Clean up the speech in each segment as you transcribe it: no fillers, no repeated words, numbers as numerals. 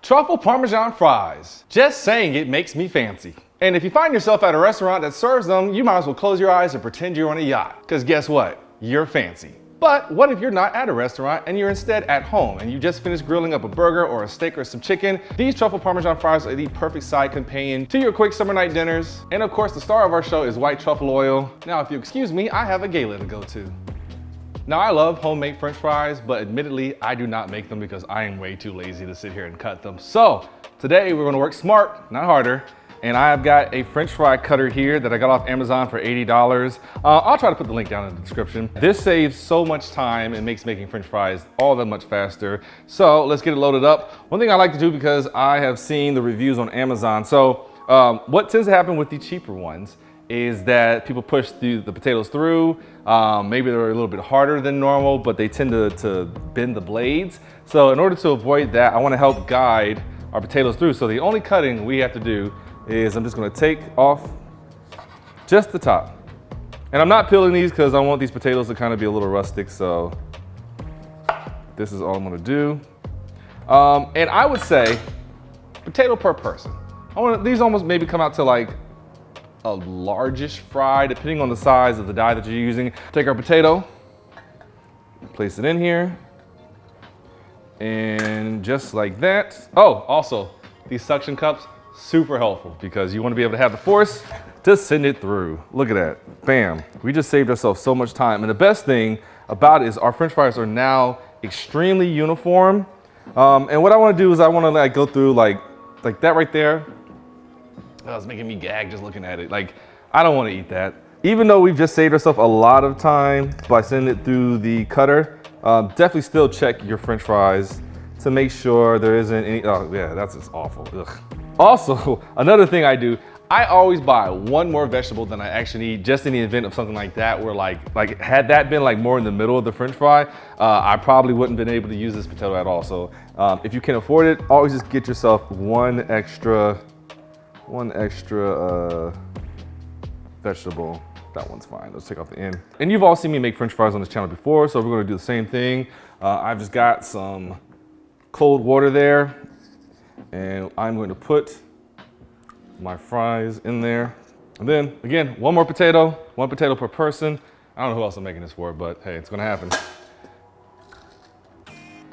Truffle Parmesan fries. Just saying it makes me fancy. And if you find yourself at a restaurant that serves them, you might as well close your eyes and pretend you're on a yacht. Because guess what? You're fancy. But what if you're not at a restaurant and you're instead at home and you just finished grilling up a burger or a steak or some chicken? These truffle Parmesan fries are the perfect side companion to your quick summer night dinners. And of course, the star of our show is white truffle oil. Now, if you excuse me, I have a gala to go to. Now, I love homemade French fries, but admittedly, I do not make them because I am way too lazy to sit here and cut them. So today we're gonna work smart, not harder. And I've got a French fry cutter here that I got off Amazon for $80. I'll try to put the link down in the description. This saves so much time and makes making French fries all that much faster. So let's get it loaded up. One thing I like to do, because I have seen the reviews on Amazon. So what tends to happen with the cheaper ones is that people push the potatoes through. Maybe they're a little bit harder than normal, but they tend to bend the blades. So in order to avoid that, I wanna help guide our potatoes through. So the only cutting we have to do is I'm just gonna take off just the top. And I'm not peeling these because I want these potatoes to kind of be a little rustic, so this is all I'm gonna do. And I would say potato per person. These almost maybe come out to like a largish fry, depending on the size of the die that you're using. Take our potato, place it in here, and just like that. Oh, also, these suction cups, super helpful because you want to be able to have the force to send it through. Look at that, bam. We just saved ourselves so much time. And the best thing about it is our French fries are now extremely uniform. And what I want to do is I want to like go through like that right there. Oh, it's making me gag just looking at it. Like, I don't want to eat that. Even though we've just saved ourselves a lot of time by sending it through the cutter, definitely still check your French fries to make sure there isn't any, oh yeah, that's just awful, ugh. Also, another thing I do, I always buy one more vegetable than I actually need, just in the event of something like that, where like had that been like more in the middle of the French fry, I probably wouldn't have been able to use this potato at all. So if you can afford it, always just get yourself one extra vegetable. That one's fine, let's take off the end. And you've all seen me make French fries on this channel before, so we're gonna do the same thing. I've just got some cold water there, and I'm going to put my fries in there. And then again, one potato per person. I don't know who else I'm making this for, but hey, it's gonna happen.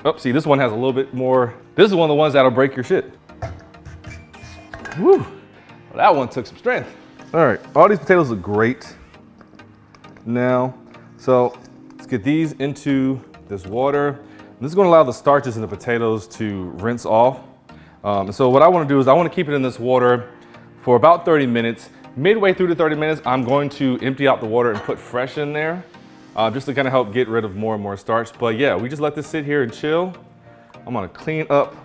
Oh, see, this one has a little bit more. This is one of the ones that'll break your shit. Woo, well, that one took some strength. All right, all these potatoes look great now. So let's get these into this water. This is gonna allow the starches in the potatoes to rinse off. So what I wanna do is I wanna keep it in this water for about 30 minutes. Midway through the 30 minutes, I'm going to empty out the water and put fresh in there, just to kind of help get rid of more and more starch. But yeah, we just let this sit here and chill. I'm gonna clean up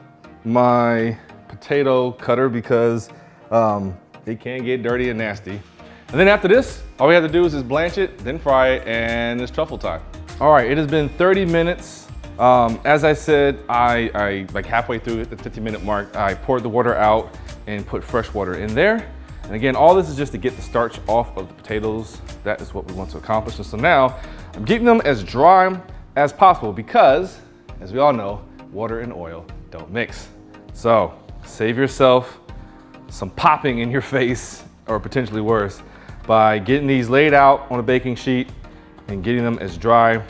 my potato cutter because it can get dirty and nasty. And then after this, all we have to do is just blanch it, then fry it, and it's truffle time. All right, it has been 30 minutes. As I said, I like halfway through at the 50-minute mark, I poured the water out and put fresh water in there. And again, all this is just to get the starch off of the potatoes. That is what we want to accomplish. And so now I'm keeping them as dry as possible because, as we all know, water and oil don't mix. So save yourself some popping in your face, or potentially worse, by getting these laid out on a baking sheet and getting them as dry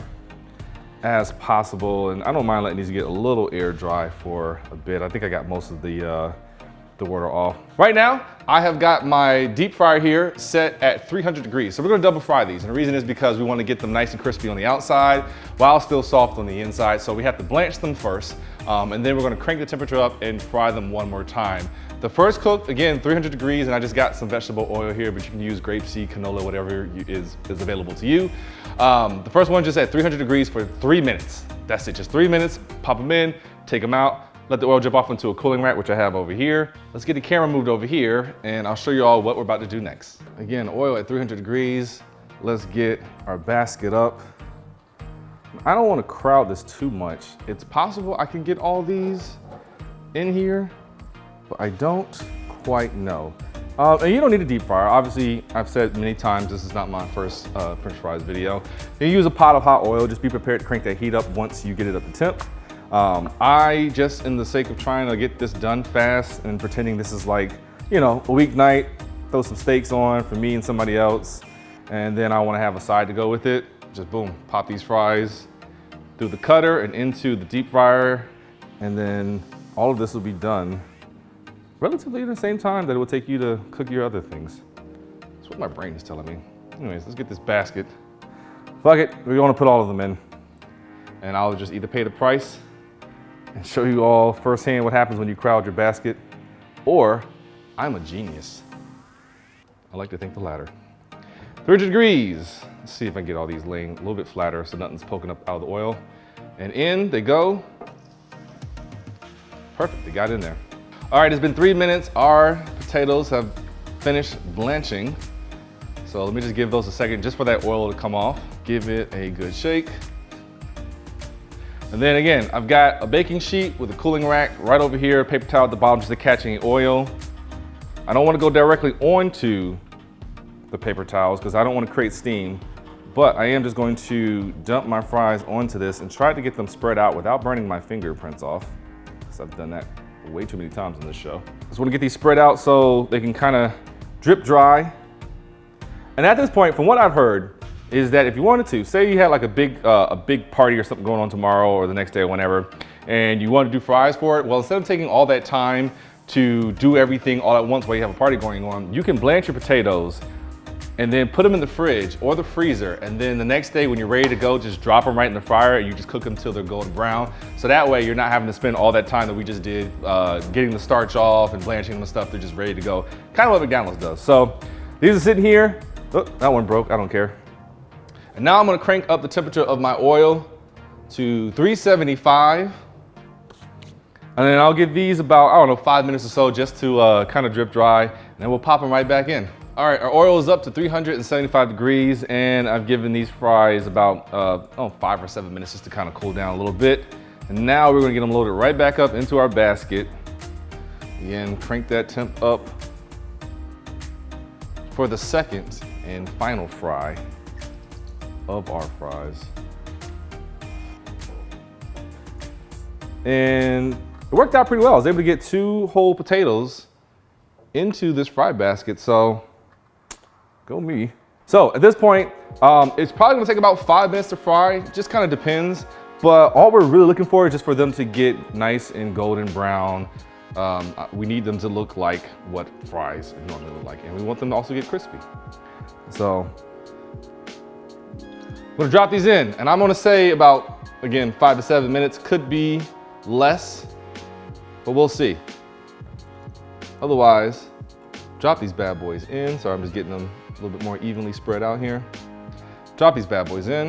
as possible. And I don't mind letting these get a little air dry for a bit. I think I got most of the water off. Right now, I have got my deep fryer here set at 300 degrees. So we're gonna double fry these. And the reason is because we wanna get them nice and crispy on the outside while still soft on the inside. So we have to blanch them first. And then we're gonna crank the temperature up and fry them one more time. The first cook, again, 300 degrees, and I just got some vegetable oil here, but you can use grapeseed, canola, whatever is available to you. The first one just at 300 degrees for 3 minutes. That's it, just 3 minutes, pop them in, take them out, let the oil drip off into a cooling rack, which I have over here. Let's get the camera moved over here, and I'll show you all what we're about to do next. Again, oil at 300 degrees. Let's get our basket up. I don't want to crowd this too much. It's possible I can get all these in here, but I don't quite know. And you don't need a deep fryer. Obviously, I've said many times, this is not my first French fries video. You use a pot of hot oil, just be prepared to crank that heat up once you get it up to temp. I just, in the sake of trying to get this done fast and pretending this is like, you know, a weeknight, throw some steaks on for me and somebody else, and then I want to have a side to go with it. Just boom, pop these fries through the cutter and into the deep fryer, and then all of this will be done relatively at the same time that it will take you to cook your other things. That's what my brain is telling me. Anyways, let's get this basket. Fuck it, we want to put all of them in. And I'll just either pay the price and show you all firsthand what happens when you crowd your basket, or I'm a genius. I like to think the latter. 300 degrees. Let's see if I can get all these laying a little bit flatter so nothing's poking up out of the oil. And in they go. Perfect, they got in there. All right, it's been 3 minutes. Our potatoes have finished blanching. So let me just give those a second just for that oil to come off. Give it a good shake. And then again, I've got a baking sheet with a cooling rack right over here, paper towel at the bottom just to catch any oil. I don't want to go directly onto the paper towels because I don't want to create steam, but I am just going to dump my fries onto this and try to get them spread out without burning my fingerprints off, because I've done that way too many times in this show. Just want to get these spread out so they can kind of drip dry. And at this point, from what I've heard, is that if you wanted to, say you had like a big party or something going on tomorrow or the next day or whenever, and you want to do fries for it, well, instead of taking all that time to do everything all at once while you have a party going on, you can blanch your potatoes and then put them in the fridge or the freezer, and then the next day when you're ready to go, just drop them right in the fryer and you just cook them till they're golden brown. So that way you're not having to spend all that time that we just did getting the starch off and blanching them and stuff. They're just ready to go. Kind of what McDonald's does. So these are sitting here. Oh, that one broke, I don't care. And now I'm gonna crank up the temperature of my oil to 375. And then I'll give these about, I don't know, 5 minutes or so just to kind of drip dry, and then we'll pop them right back in. All right, our oil is up to 375 degrees, and I've given these fries about 5 or 7 minutes just to kind of cool down a little bit. And now we're gonna get them loaded right back up into our basket. Again, crank that temp up for the second and final fry of our fries. And it worked out pretty well. I was able to get 2 whole potatoes into this fry basket, so go me. So at this point, it's probably gonna take about 5 minutes to fry, just kind of depends, but all we're really looking for is just for them to get nice and golden brown. We need them to look like what fries normally look like, and we want them to also get crispy. So I'm gonna drop these in, and I'm gonna say about, again, 5 to 7 minutes, could be less, but we'll see. Otherwise, drop these bad boys in. Sorry, I'm just getting them a little bit more evenly spread out here. Drop these bad boys in,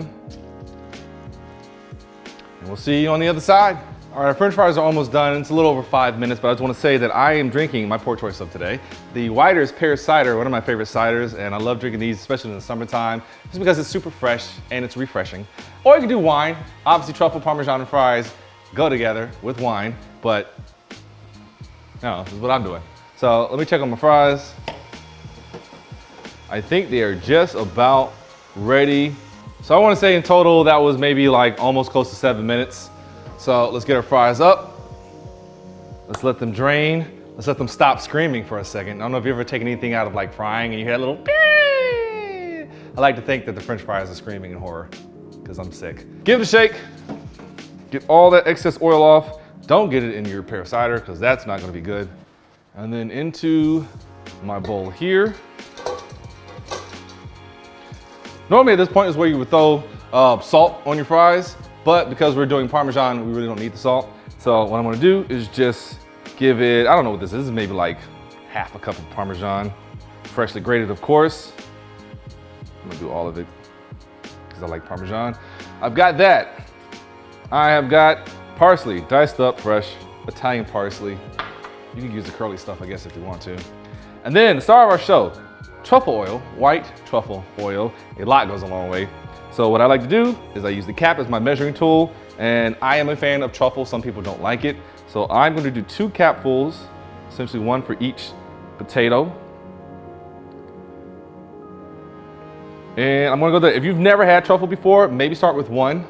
and we'll see you on the other side. All right, our French fries are almost done. It's a little over 5 minutes, but I just want to say that I am drinking my poor choice of today, the Whiter's Pear Cider, one of my favorite ciders, and I love drinking these, especially in the summertime, just because it's super fresh and it's refreshing. Or you can do wine. Obviously, truffle, Parmesan, and fries go together with wine, but no, this is what I'm doing. So let me check on my fries. I think they are just about ready. So I want to say in total, that was maybe like almost close to 7 minutes. So let's get our fries up. Let's let them drain. Let's let them stop screaming for a second. I don't know if you've ever taken anything out of like frying and you hear that little beep. I like to think that the French fries are screaming in horror because I'm sick. Give it a shake. Get all that excess oil off. Don't get it in your pear cider because that's not going to be good. And then into my bowl here. Normally at this point is where you would throw salt on your fries, but because we're doing Parmesan, we really don't need the salt. So what I'm gonna do is just give it, I don't know what this is maybe like half a cup of Parmesan, freshly grated of course. I'm gonna do all of it because I like Parmesan. I've got that. I have got parsley, diced up, fresh, Italian parsley. You can use the curly stuff, I guess, if you want to. And then the star of our show, truffle oil, white truffle oil. A lot goes a long way. So what I like to do is I use the cap as my measuring tool, and I am a fan of truffle. Some people don't like it. So I'm going to do 2 capfuls, essentially 1 for each potato. And I'm gonna go there. If you've never had truffle before, maybe start with 1.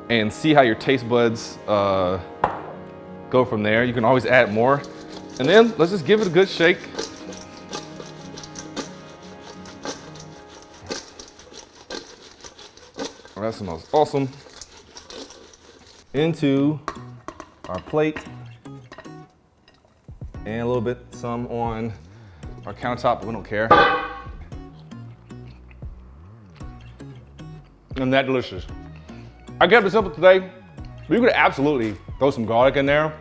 and see how your taste buds go from there. You can always add more. And then let's just give it a good shake. Oh, that smells awesome. Into our plate. And a little bit, some on our countertop, but we don't care. And that delicious. I kept it simple today. You could absolutely throw some garlic in there.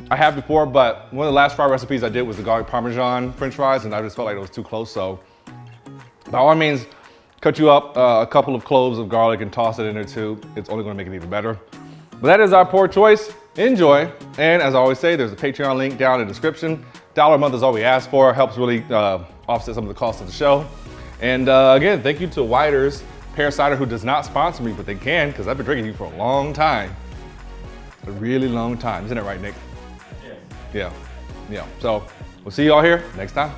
I have before, but one of the last fry recipes I did was the garlic Parmesan French fries, and I just felt like it was too close. So by all means, cut you up a couple of cloves of garlic and toss it in there too. It's only gonna make it even better. But that is our pork choice. Enjoy. And as I always say, there's a Patreon link down in the description. $1 a month is all we ask for. Helps really offset some of the costs of the show. And again, thank you to Whiter's Pear Cider, who does not sponsor me, but they can, because I've been drinking you for a long time. A really long time. Isn't that right, Nick? Yeah. Yeah. So we'll see you all here next time.